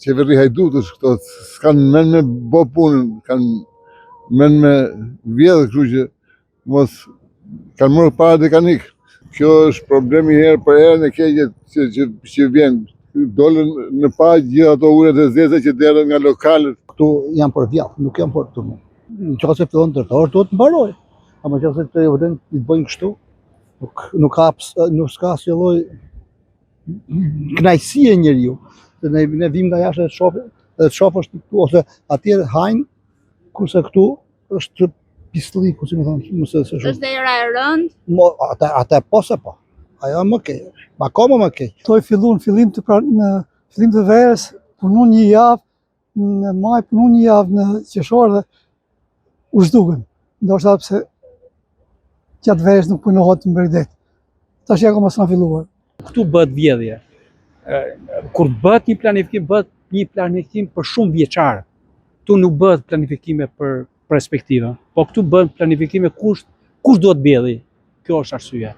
Qeveri hajdutësh këto s'kan men me bo punën, kanë men me vjedhë, kështu që mos kanë marrë para dhe kanë ikë. Kjo është problemi herë për herë në keqet që vjen. Dolën në pagë gjithë ato uret e zeza që derën nga lokalet. Këtu janë për vjallë, nuk janë për turnu. Në qoftë se fillon ndërtor, duhet të mbaroj. Ama qoftë se të vëdën të bëjnë kështu, nuk ka asnjë lloj kënaqësie njeriu. Ne vim nga jashtë dhe të shohësh këtu ose atje hajnë, kurse këtu është pislliku, si më thonë, mëse se shumë. Është era e rëndë? Ata po se po. Ajo më keq. Akoma më keq. Këto filluan fillim të verës, punon një javë, në maj punon një javë në qershor dhe u zhdukën. Ndoshta pse gjatë verës nuk punohet në Bregdet. Tash akoma s'ka filluar. Këtu bëhet vjedhje. Kur bëhet një planifikim për shumë vjeçar. Këtu nuk bëhet planifikime për perspektiva, po këtu bëhen planifikime kush duhet mbjelli. Kjo është arsyeja.